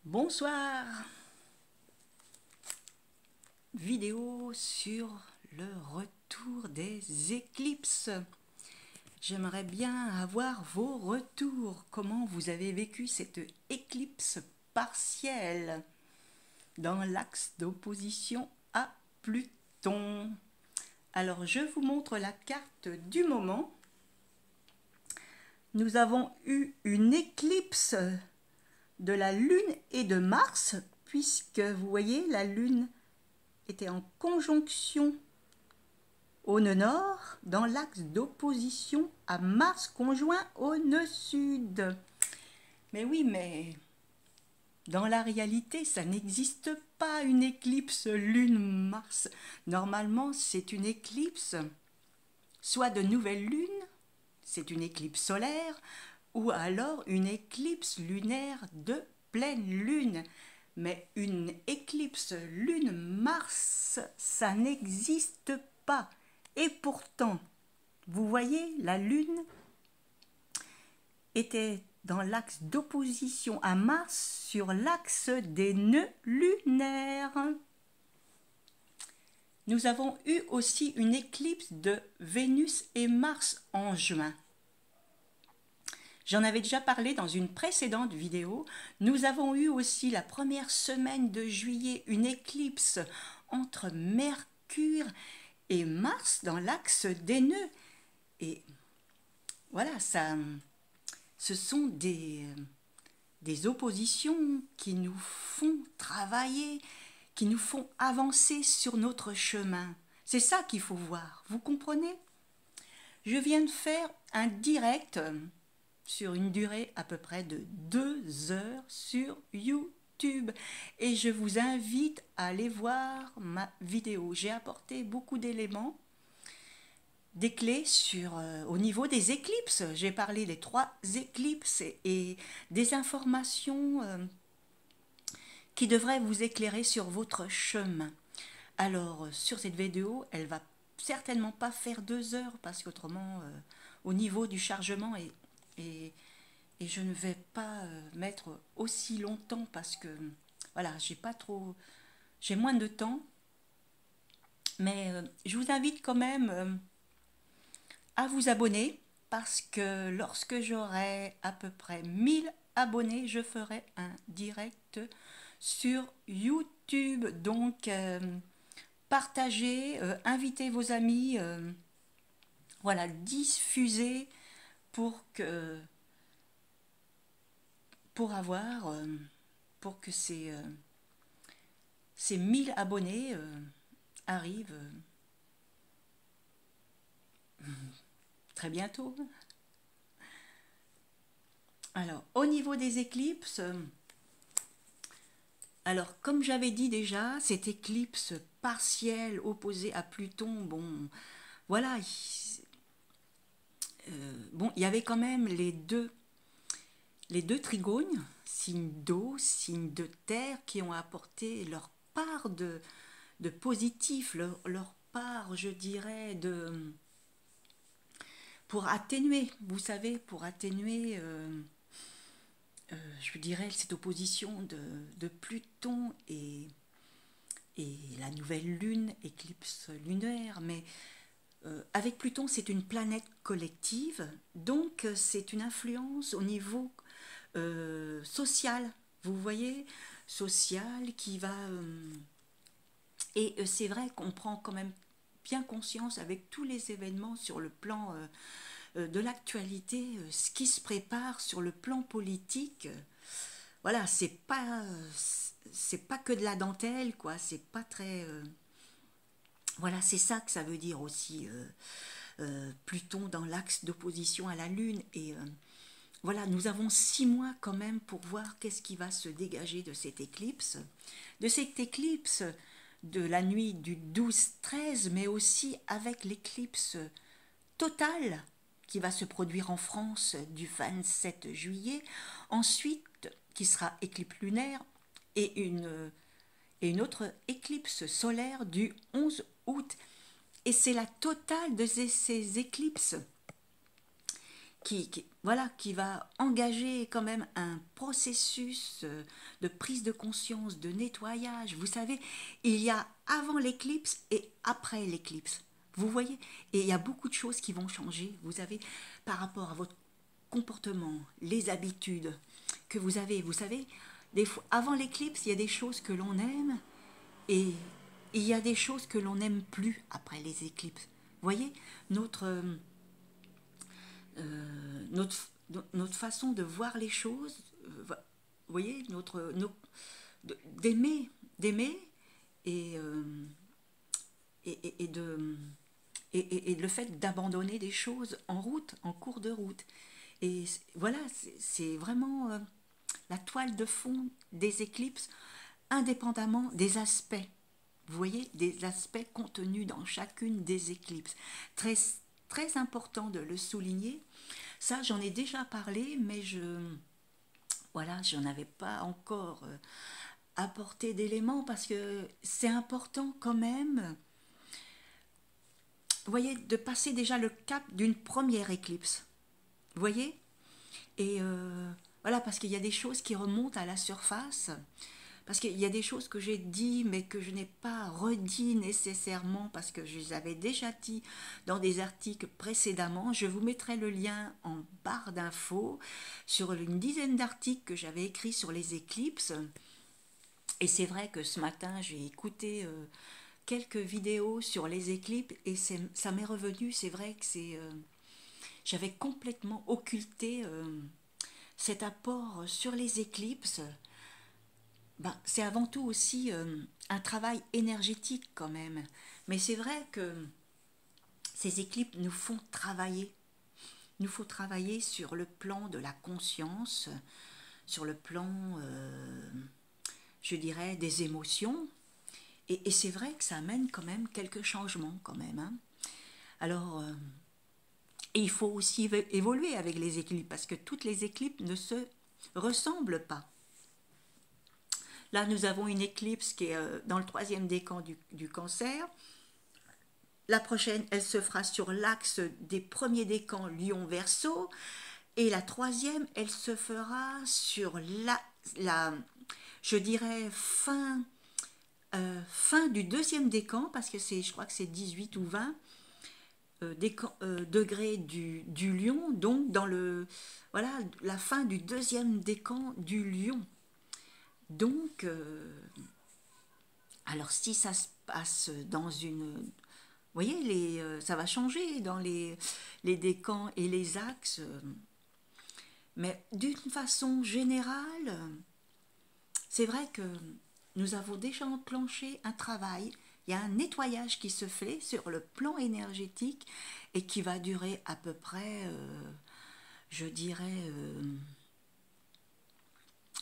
Bonsoir. Vidéo sur le retour des éclipses. J'aimerais bien avoir vos retours. Comment vous avez vécu cette éclipse partielle dans l'axe d'opposition à Pluton? Alors, je vous montre la carte du moment. Nous avons eu une éclipse de la Lune et de Mars, puisque vous voyez, la Lune était en conjonction au nœud nord dans l'axe d'opposition à Mars conjoint au nœud sud. Mais oui, mais dans la réalité, ça n'existe pas une éclipse Lune-Mars. Normalement, c'est une éclipse soit de nouvelle lune, c'est une éclipse solaire, ou alors une éclipse lunaire de pleine lune. Mais une éclipse lune-Mars, ça n'existe pas. Et pourtant, vous voyez, la lune était dans l'axe d'opposition à Mars sur l'axe des nœuds lunaires. Nous avons eu aussi une éclipse de Vénus et Mars en juin. J'en avais déjà parlé dans une précédente vidéo. Nous avons eu aussi la première semaine de juillet une éclipse entre Mercure et Mars dans l'axe des nœuds. Et voilà, ce sont des oppositions qui nous font travailler, qui nous font avancer sur notre chemin. C'est ça qu'il faut voir, vous comprenez? Je viens de faire un direct sur une durée à peu près de 2 heures sur YouTube. Et je vous invite à aller voir ma vidéo. J'ai apporté beaucoup d'éléments, des clés au niveau des éclipses. J'ai parlé des 3 éclipses et des informations qui devraient vous éclairer sur votre chemin. Alors, sur cette vidéo, elle va certainement pas faire 2 heures parce qu'autrement, au niveau du chargement et je ne vais pas mettre aussi longtemps parce que voilà, j'ai moins de temps. Mais je vous invite quand même à vous abonner parce que lorsque j'aurai à peu près 1000 abonnés, je ferai un direct sur YouTube. Donc, partagez, invitez vos amis, voilà, diffusez pour que pour que ces 1000 abonnés arrivent très bientôt. Alors, au niveau des éclipses, alors comme j'avais dit déjà, cette éclipse partielle opposée à Pluton, bon, voilà, bon, il y avait quand même les deux trigones, signes d'eau, signes de terre, qui ont apporté leur part de positif, leur part, je dirais, pour atténuer, vous savez, pour atténuer, je dirais, cette opposition de Pluton et la nouvelle lune, éclipse lunaire. Mais avec Pluton, c'est une planète collective, donc c'est une influence au niveau social, vous voyez, social qui va... et c'est vrai qu'on prend quand même bien conscience avec tous les événements sur le plan de l'actualité, ce qui se prépare sur le plan politique. Voilà, c'est pas que de la dentelle, quoi, c'est pas très... voilà, c'est ça que ça veut dire aussi, Pluton dans l'axe d'opposition à la Lune. Et voilà, nous avons 6 mois quand même pour voir qu'est-ce qui va se dégager de cette éclipse. De cette éclipse de la nuit du 12-13, mais aussi avec l'éclipse totale qui va se produire en France du 27 juillet. Ensuite, qui sera éclipse lunaire et une autre éclipse solaire du 11 août. Et c'est la totale de ces éclipses voilà, qui va engager quand même un processus de prise de conscience, de nettoyage. Vous savez, il y a avant l'éclipse et après l'éclipse. Vous voyez? Et il y a beaucoup de choses qui vont changer. Vous avez, par rapport à votre comportement, les habitudes que vous avez. Vous savez, des fois, avant l'éclipse, il y a des choses que l'on aime et il y a des choses que l'on n'aime plus après les éclipses. Vous voyez, notre, notre, notre façon de voir les choses, vous voyez, d'aimer et, et de et le fait d'abandonner des choses en route, en cours de route. Et voilà, c'est vraiment la toile de fond des éclipses, indépendamment des aspects. Vous voyez, des aspects contenus dans chacune des éclipses. Très, très important de le souligner. Ça, j'en ai déjà parlé, mais voilà, j'en avais pas encore apporté d'éléments parce que c'est important quand même, vous voyez, de passer déjà le cap d'une première éclipse. Vous voyez? Et voilà, parce qu'il y a des choses qui remontent à la surface, parce qu'il y a des choses que j'ai dit, mais que je n'ai pas redit nécessairement, parce que je les avais déjà dit dans des articles précédemment. Je vous mettrai le lien en barre d'infos sur une dizaine d'articles que j'avais écrits sur les éclipses. Et c'est vrai que ce matin, j'ai écouté quelques vidéos sur les éclipses et ça m'est revenu. C'est vrai que j'avais complètement occulté cet apport sur les éclipses. Ben, c'est avant tout aussi un travail énergétique quand même. Mais c'est vrai que ces éclipses nous font travailler. Nous faut travailler sur le plan de la conscience, sur le plan, je dirais, des émotions. Et c'est vrai que ça amène quand même quelques changements quand même. Hein. Alors, et il faut aussi évoluer avec les éclipses parce que toutes les éclipses ne se ressemblent pas. Là, nous avons une éclipse qui est dans le troisième décan du cancer. La prochaine, elle se fera sur l'axe des premiers décans Lion-Verseau. Et la troisième, elle se fera sur je dirais, fin du deuxième décan, parce que je crois que c'est 18 ou 20 degrés du lion, donc dans voilà, la fin du deuxième décan du lion. Donc, alors si ça se passe dans une... Vous voyez, ça va changer dans les décans et les axes. Mais d'une façon générale, c'est vrai que nous avons déjà enclenché un travail. Il y a un nettoyage qui se fait sur le plan énergétique et qui va durer à peu près, je dirais,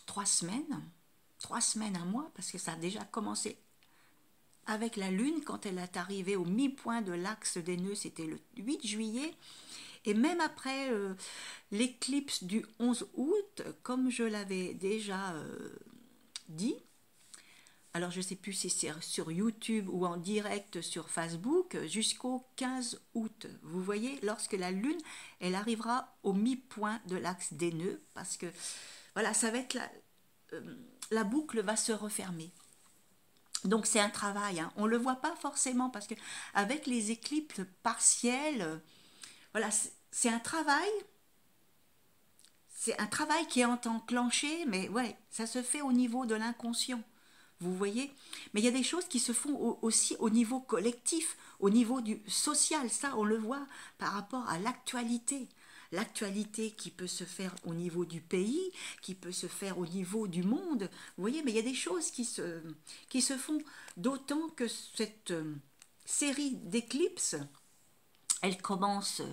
3 semaines. 3 semaines, un mois, parce que ça a déjà commencé avec la Lune quand elle est arrivée au mi-point de l'axe des nœuds, c'était le 8 juillet. Et même après l'éclipse du 11 août, comme je l'avais déjà dit, alors je ne sais plus si c'est sur YouTube ou en direct sur Facebook, jusqu'au 15 août. Vous voyez, lorsque la Lune, elle arrivera au mi-point de l'axe des nœuds, parce que voilà, ça va être la boucle va se refermer. Donc c'est un travail, hein. On ne le voit pas forcément, parce que avec les éclipses partielles, voilà, c'est un travail. C'est un travail qui est enclenché, mais ouais, ça se fait au niveau de l'inconscient. Vous voyez? Mais il y a des choses qui se font aussi au niveau collectif, au niveau du social. Ça, on le voit par rapport à l'actualité. L'actualité qui peut se faire au niveau du pays, qui peut se faire au niveau du monde. Vous voyez, mais il y a des choses qui se font, d'autant que cette série d'éclipses, elle commence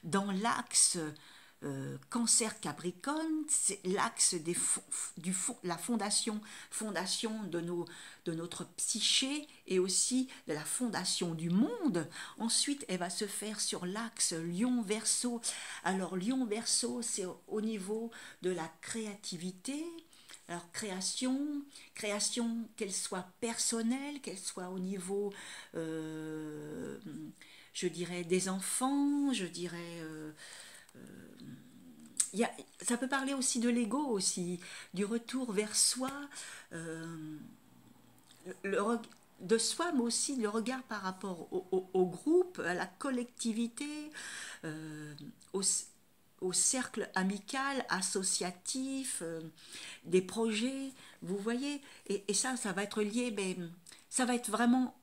dans l'axe Cancer Capricorne, c'est l'axe la fondation de notre psyché et aussi de la fondation du monde. Ensuite, elle va se faire sur l'axe Lion Verseau. Alors Lion Verseau, c'est au niveau de la créativité. Alors création qu'elle soit personnelle, qu'elle soit au niveau, je dirais, des enfants, je dirais Ça peut parler aussi de l'ego, aussi, du retour vers soi, le, de soi, mais aussi le regard par rapport au groupe, à la collectivité, euh, au, au cercle amical, associatif, des projets, vous voyez, et ça va être lié, mais ça va être vraiment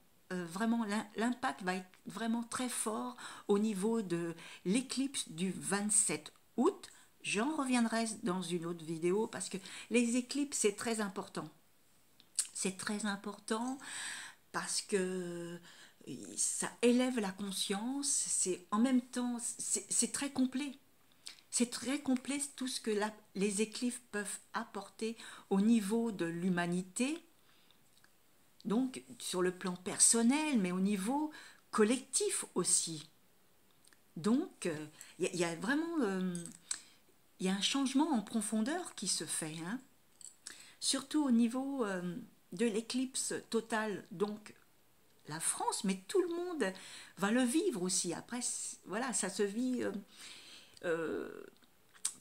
l'impact va être vraiment très fort au niveau de l'éclipse du 27 août. J'en reviendrai dans une autre vidéo parce que les éclipses, c'est très important. C'est très important parce que ça élève la conscience, c'est en même temps, c'est très complet. C'est très complet tout ce que les éclipses peuvent apporter au niveau de l'humanité, donc sur le plan personnel, mais au niveau collectif aussi. Donc, il y a vraiment il y a un changement en profondeur qui se fait, hein. Surtout au niveau de l'éclipse totale, donc la France, mais tout le monde va le vivre aussi. Après, voilà, ça se vit euh,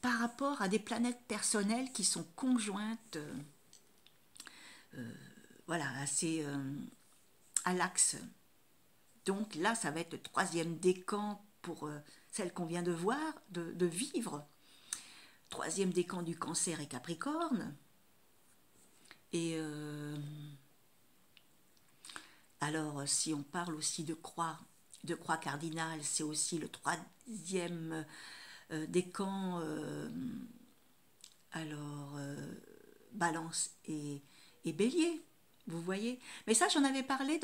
par rapport à des planètes personnelles qui sont conjointes, voilà, assez à l'axe. Donc là, ça va être le troisième décan pour celle qu'on vient de voir, de vivre. Troisième décan du Cancer et Capricorne. Et alors, si on parle aussi de croix cardinale, c'est aussi le troisième décan, alors Balance et Bélier, vous voyez. Mais ça, j'en avais parlé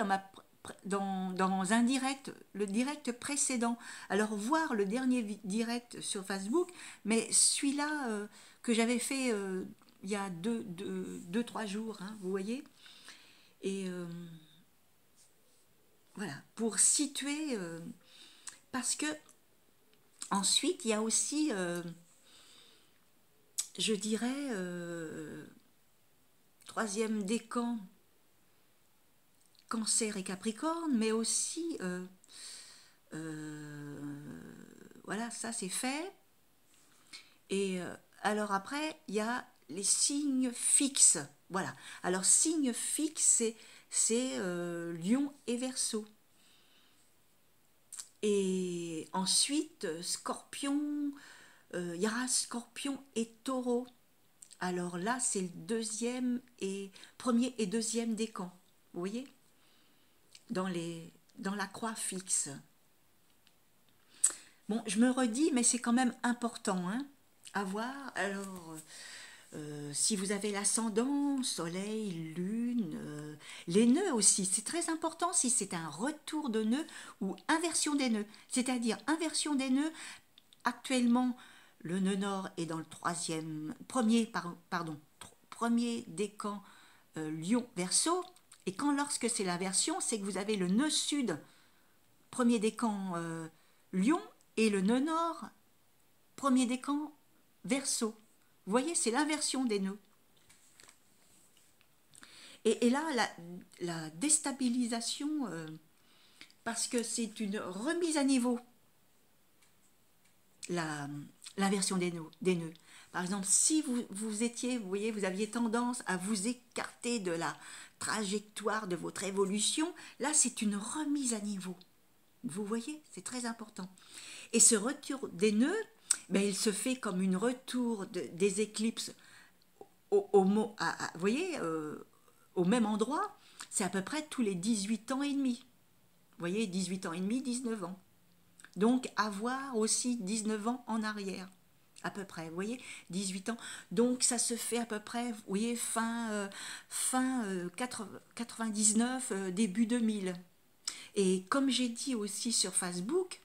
dans un direct, le direct précédent. Alors, voir le dernier direct sur Facebook, mais celui-là que j'avais fait il y a deux, 3 jours, hein, vous voyez. Et voilà, pour situer, parce que ensuite, il y a aussi, je dirais, troisième décan, Cancer et Capricorne, mais aussi, voilà, ça c'est fait. Et alors après, il y a les signes fixes. Voilà. Alors, signe fixe, c'est Lion et Verseau. Et ensuite, Scorpion, il y aura Scorpion et Taureau. Alors là, c'est le premier et deuxième décan. Vous voyez, dans la croix fixe. Bon, je me redis, mais c'est quand même important, hein, à voir. Alors, si vous avez l'ascendant, soleil, lune, les nœuds aussi, c'est très important si c'est un retour de nœuds ou inversion des nœuds. C'est-à-dire inversion des nœuds, actuellement, le nœud nord est dans le premier décan Lion Verseau. Et lorsque c'est l'inversion, c'est que vous avez le nœud sud, premier décan Lion, et le nœud nord, premier décan Verseau. Vous voyez, c'est l'inversion des nœuds. Et là, la déstabilisation, parce que c'est une remise à niveau, l'inversion des nœuds. Par exemple, si vous étiez, vous voyez, vous aviez tendance à vous écarter de la trajectoire de votre évolution, là, c'est une remise à niveau. Vous voyez, c'est très important. Et ce retour des nœuds, ben, il se fait comme une retour des éclipses vous voyez, au même endroit, c'est à peu près tous les 18 ans et demi. Vous voyez, 18 ans et demi, 19 ans. Donc, avoir aussi 19 ans en arrière, à peu près, vous voyez, 18 ans. Donc, ça se fait à peu près, vous voyez, fin 99, début 2000. Et comme j'ai dit aussi sur Facebook,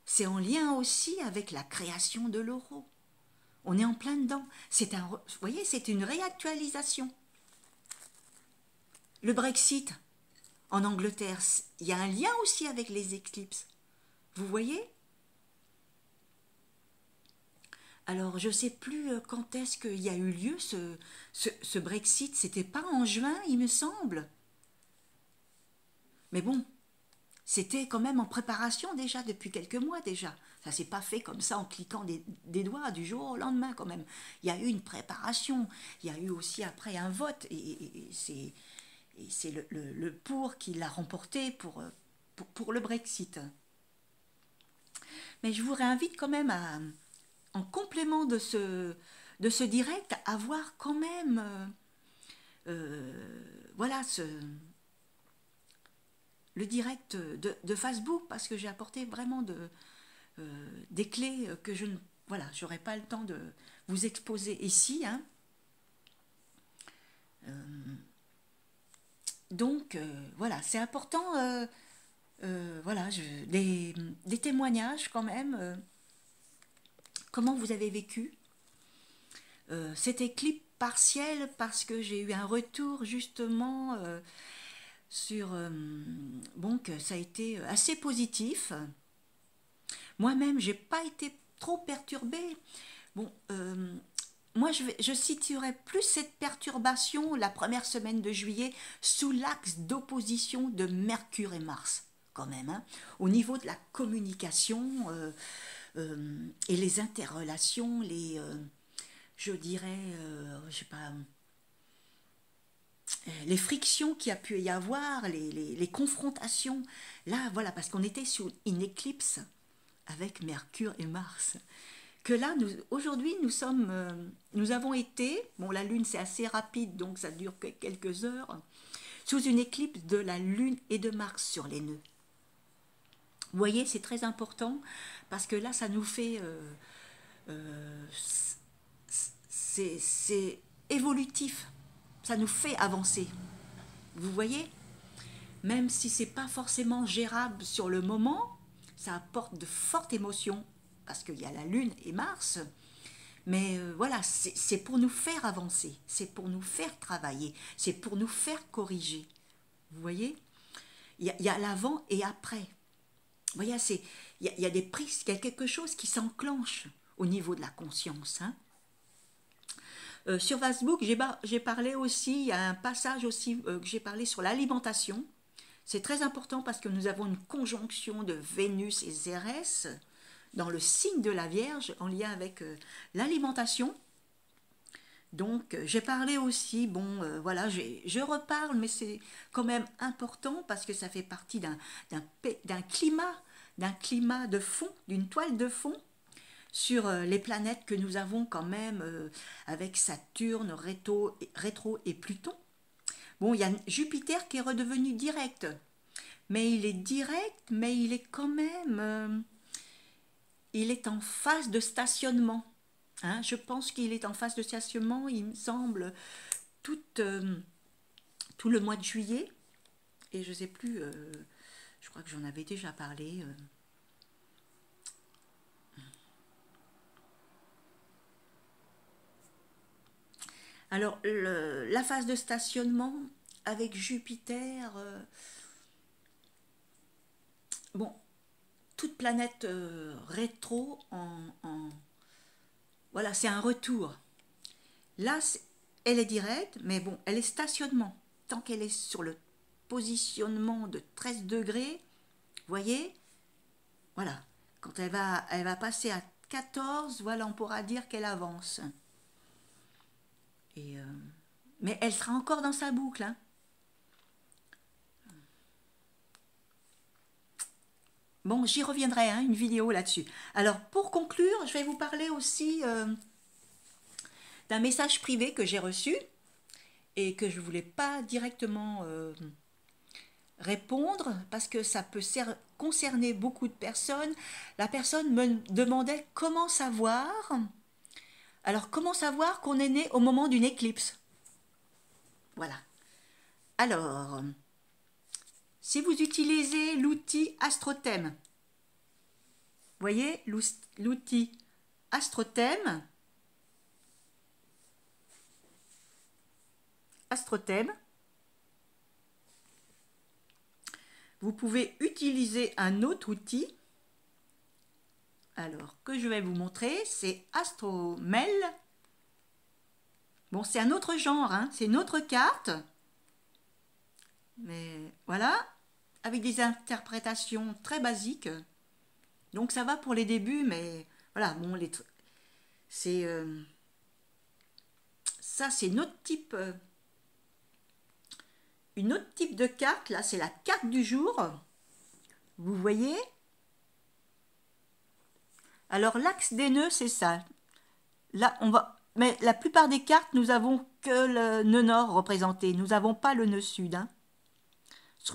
c'est en lien aussi avec la création de l'euro. On est en plein dedans. Vous voyez, c'est une réactualisation. Le Brexit en Angleterre, il y a un lien aussi avec les éclipses. Vous voyez? Alors, je ne sais plus quand est-ce qu'il y a eu lieu ce Brexit. C'était pas en juin, il me semble. Mais bon, c'était quand même en préparation déjà depuis quelques mois déjà. Ça s'est pas fait comme ça en cliquant des doigts du jour au lendemain quand même. Il y a eu une préparation, il y a eu aussi après un vote et c'est le pour qui l'a remporté pour le Brexit. Mais je vous réinvite quand même en complément de ce direct à voir quand même voilà le direct de Facebook parce que j'ai apporté vraiment des clés que je ne voilà, j'aurais pas le temps de vous exposer ici. Hein. Donc voilà, c'est important. Voilà, des témoignages quand même. Comment vous avez vécu cet éclipse partiel parce que j'ai eu un retour justement sur bon que ça a été assez positif. Moi-même, j'ai pas été trop perturbée. Bon, moi, je situerais plus cette perturbation la première semaine de juillet sous l'axe d'opposition de Mercure et Mars, quand même, hein, au niveau de la communication et les interrelations, je dirais, je sais pas, les frictions qu'il y a pu y avoir, les confrontations. Là, voilà, parce qu'on était sous une éclipse avec Mercure et Mars. Que là, aujourd'hui, nous avons été, bon, la Lune c'est assez rapide, donc ça dure que quelques heures, sous une éclipse de la Lune et de Mars sur les nœuds. Vous voyez, c'est très important parce que là, ça nous fait, c'est évolutif, ça nous fait avancer. Vous voyez, même si c'est pas forcément gérable sur le moment, ça apporte de fortes émotions parce qu'il y a la Lune et Mars. Mais voilà, c'est pour nous faire avancer, c'est pour nous faire travailler, c'est pour nous faire corriger. Vous voyez, il y a l'avant et après. Vous voyez, il y a des prises, il y a quelque chose qui s'enclenche au niveau de la conscience. Hein. Sur Facebook, j'ai parlé aussi, il y a un passage aussi que j'ai parlé sur l'alimentation. C'est très important parce que nous avons une conjonction de Vénus et Cérès dans le signe de la Vierge en lien avec l'alimentation. Donc j'ai parlé aussi, bon voilà, je reparle, mais c'est quand même important parce que ça fait partie d'un climat de fond, d'une toile de fond sur les planètes que nous avons quand même avec Saturne, rétro et Pluton. Bon, il y a Jupiter qui est redevenu direct, mais il est direct, mais il est quand même il est en phase de stationnement. Hein, je pense qu'il est en phase de stationnement, il me semble, tout, tout le mois de juillet. Et je ne sais plus, je crois que j'en avais déjà parlé. Alors, la phase de stationnement avec Jupiter, bon, toute planète rétro voilà, c'est un retour. Là, elle est directe, mais bon, elle est stationnement. Tant qu'elle est sur le positionnement de 13 degrés, vous voyez, voilà. Quand elle va passer à 14, voilà, on pourra dire qu'elle avance. Et, mais elle sera encore dans sa boucle. Hein. Bon, j'y reviendrai, hein, une vidéo là-dessus. Alors, pour conclure, je vais vous parler aussi d'un message privé que j'ai reçu et que je ne voulais pas directement répondre parce que ça peut concerner beaucoup de personnes. La personne me demandait comment savoir. Alors, comment savoir qu'on est né au moment d'une éclipse? Voilà. Alors, si vous utilisez l'outil Astrothème, vous voyez l'outil Astrothème, vous pouvez utiliser un autre outil. Alors, que je vais vous montrer, c'est Astromel. Bon, c'est un autre genre, hein, c'est une autre carte. Mais voilà, avec des interprétations très basiques. Donc ça va pour les débuts, mais voilà, bon, c'est ça, c'est une autre type de carte. Là, c'est la carte du jour. Vous voyez? Alors l'axe des nœuds, c'est ça. Là, mais la plupart des cartes, nous avons que le nœud nord représenté. Nous n'avons pas le nœud sud. Hein.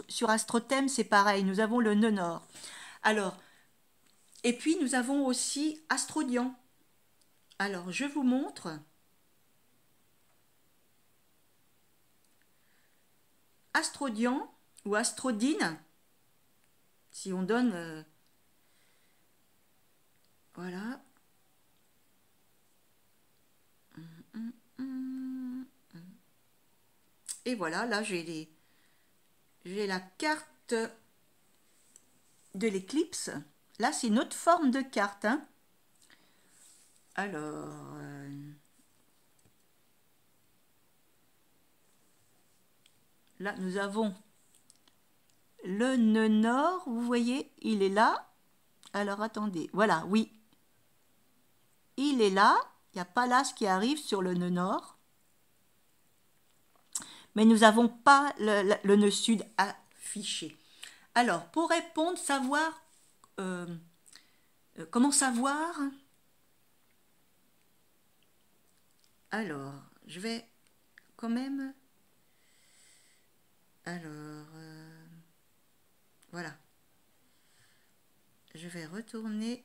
Sur Astrothème, c'est pareil. Nous avons le nœud nord. Alors, et puis nous avons aussi Astrodian. Alors, je vous montre. Astrodian ou Astrodine, si on donne... voilà. Et voilà, là j'ai la carte de l'éclipse. Là, c'est une autre forme de carte. Hein. Alors... là, nous avons le nœud nord. Vous voyez, il est là. Alors, attendez. Voilà, oui. Il est là. Il n'y a pas l'as qui arrive sur le nœud nord. Mais nous n'avons pas le nœud sud affiché. Alors, pour répondre, savoir... comment savoir? Alors, je vais quand même... Alors, voilà. Je vais retourner...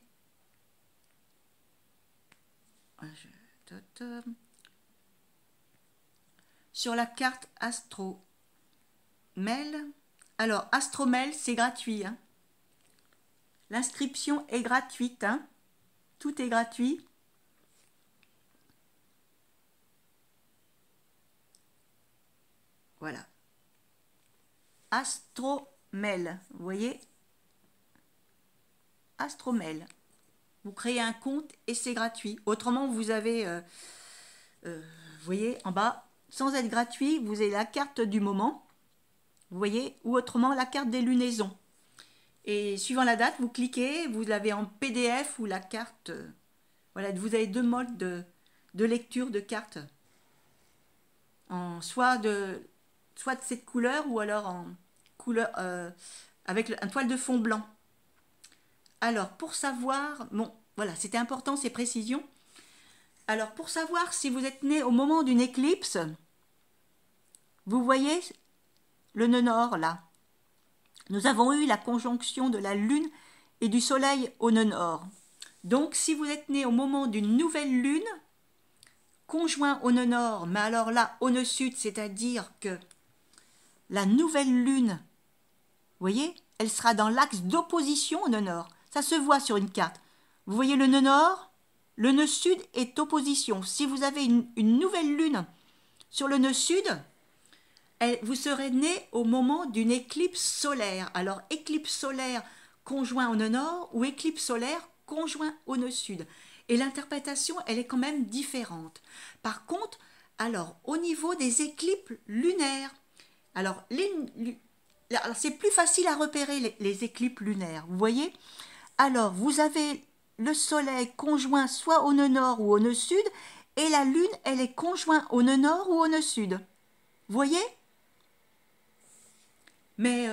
sur la carte Astromel. Alors, Astromel, c'est gratuit. Hein. L'inscription est gratuite. Hein. Tout est gratuit. Voilà. Astromel, vous voyez? Astromel. Vous créez un compte et c'est gratuit. Autrement, vous avez, vous voyez, en bas, sans être gratuit, vous avez la carte du moment, vous voyez, ou autrement la carte des lunaisons. Et suivant la date, vous cliquez, vous l'avez en PDF ou la carte. Voilà, vous avez deux modes de lecture de cartes. En soit de cette couleur ou alors en couleur avec un toile de fond blanc. Alors, pour savoir, bon, voilà, c'était important ces précisions. Alors, pour savoir si vous êtes né au moment d'une éclipse, vous voyez le nœud nord là. Nous avons eu la conjonction de la Lune et du Soleil au nœud nord. Donc, si vous êtes né au moment d'une nouvelle Lune, conjoint au nœud nord, mais alors là, au nœud sud, c'est-à-dire que la nouvelle Lune, vous voyez, elle sera dans l'axe d'opposition au nœud nord. Ça se voit sur une carte. Vous voyez le nœud nord, le nœud sud est opposition. Si vous avez une nouvelle Lune sur le nœud sud, vous serez né au moment d'une éclipse solaire. Alors, éclipse solaire conjoint au nœud nord ou éclipse solaire conjoint au nœud sud. Et l'interprétation, elle est quand même différente. Par contre, alors, au niveau des éclipses lunaires, alors, c'est plus facile à repérer les éclipses lunaires, vous voyez? Alors, vous avez le soleil conjoint soit au nœud nord ou au nœud sud, et la lune, elle est conjointe au nœud nord ou au nœud sud. Vous voyez? Mais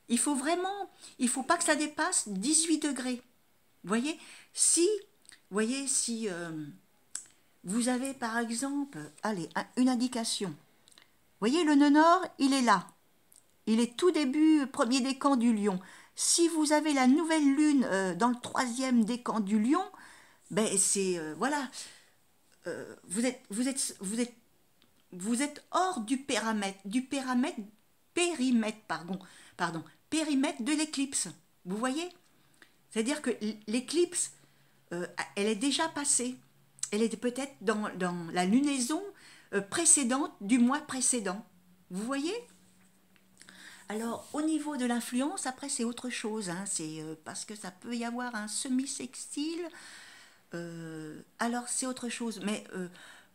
il faut pas que ça dépasse 18 degrés. Vous voyez? Si vous avez par exemple, allez, une indication. Vous voyez, le nœud nord, il est là. Il est tout début, premier décan du lion. Si vous avez la nouvelle lune dans le troisième décan du lion, ben c'est voilà, vous êtes hors du périmètre de l'éclipse. Vous voyez? C'est-à-dire que l'éclipse, elle est déjà passée. Elle était peut-être dans la lunaison précédente du mois précédent. Vous voyez? Alors, au niveau de l'influence, après, c'est autre chose. Hein, c'est parce que ça peut y avoir un semi-sextile. Alors, c'est autre chose. Mais,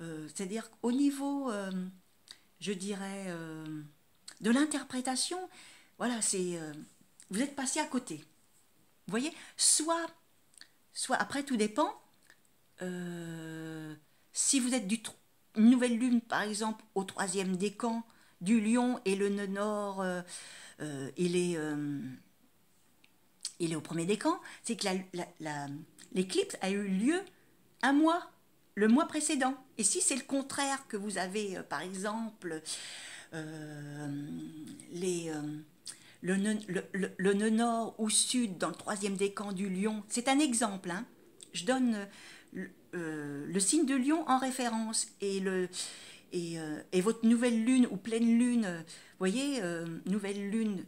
c'est-à-dire qu'au niveau, je dirais, de l'interprétation, voilà, vous êtes passé à côté. Vous voyez, soit après tout dépend. Si vous êtes une nouvelle lune, par exemple, au troisième décan du Lion et le nœud nord, il est au premier décan, c'est que l'éclipse a eu lieu un mois, le mois précédent. Et si c'est le contraire, que vous avez, par exemple, les, le nœud nord ou sud dans le troisième décan du Lion, c'est un exemple, hein. Je donne le signe de Lion en référence et votre nouvelle lune ou pleine lune, vous voyez, nouvelle lune,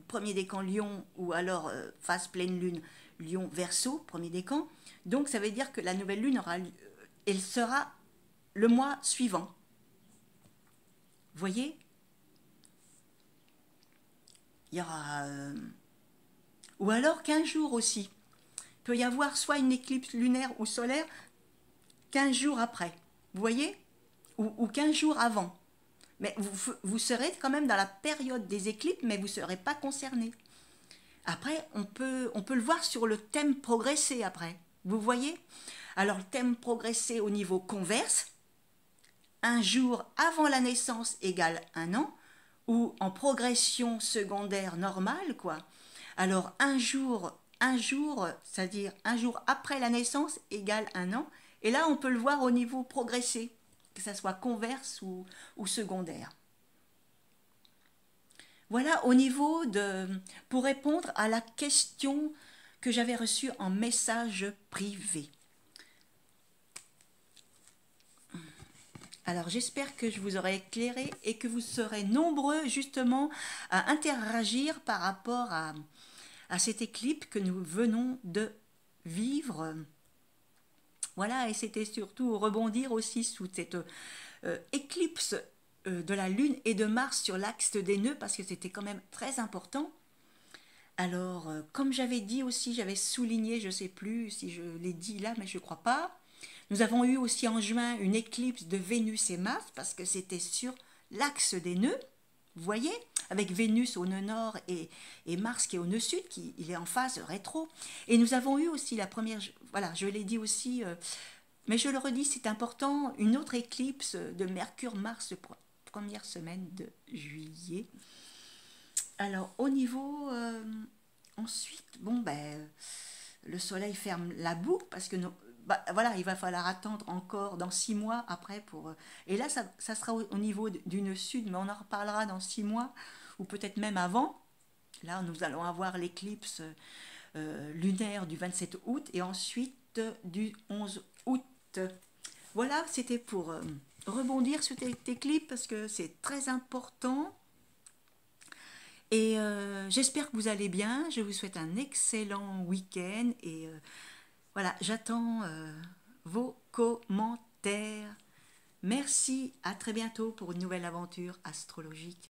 premier décan Lion ou alors phase pleine lune Lion Verseau, premier décan. Donc ça veut dire que la nouvelle lune elle sera le mois suivant. Vous voyez, il y aura ou alors 15 jours aussi. Il peut y avoir soit une éclipse lunaire ou solaire 15 jours après. Vous voyez, ou 15 jours avant. Mais vous serez quand même dans la période des éclipses, mais vous ne serez pas concerné. Après, on peut le voir sur le thème progressé après. Vous voyez? Alors, le thème progressé au niveau converse, un jour avant la naissance égale un an, ou en progression secondaire normale, quoi. Alors, un jour, c'est-à-dire un jour après la naissance égale un an. Et là, on peut le voir au niveau progressé, que ça soit converse ou secondaire. Voilà au niveau de... pour répondre à la question que j'avais reçue en message privé. Alors j'espère que je vous aurai éclairé et que vous serez nombreux justement à interagir par rapport à cette éclipse que nous venons de vivre. Voilà, et c'était surtout rebondir aussi sous cette éclipse de la Lune et de Mars sur l'axe des nœuds, parce que c'était quand même très important. Alors, comme j'avais dit aussi, j'avais souligné, je ne sais plus si je l'ai dit là, mais je ne crois pas. Nous avons eu aussi en juin une éclipse de Vénus et Mars, parce que c'était sur l'axe des nœuds, vous voyez, avec Vénus au nœud nord et Mars qui est au nœud sud, il est en phase rétro. Et nous avons eu aussi la première, voilà, je l'ai dit aussi, mais je le redis, c'est important, une autre éclipse de Mercure-Mars, première semaine de juillet. Alors, au niveau, ensuite, bon, ben, le soleil ferme la boucle parce que voilà, il va falloir attendre encore dans 6 mois après pour. Et là, ça sera au niveau du nœud sud, mais on en reparlera dans 6 mois ou peut-être même avant. Là, nous allons avoir l'éclipse lunaire du 27 août et ensuite du 11 août. Voilà, c'était pour rebondir sur cette éclipse parce que c'est très important. Et j'espère que vous allez bien. Je vous souhaite un excellent week-end. Et voilà, j'attends vos commentaires. Merci, à très bientôt pour une nouvelle aventure astrologique.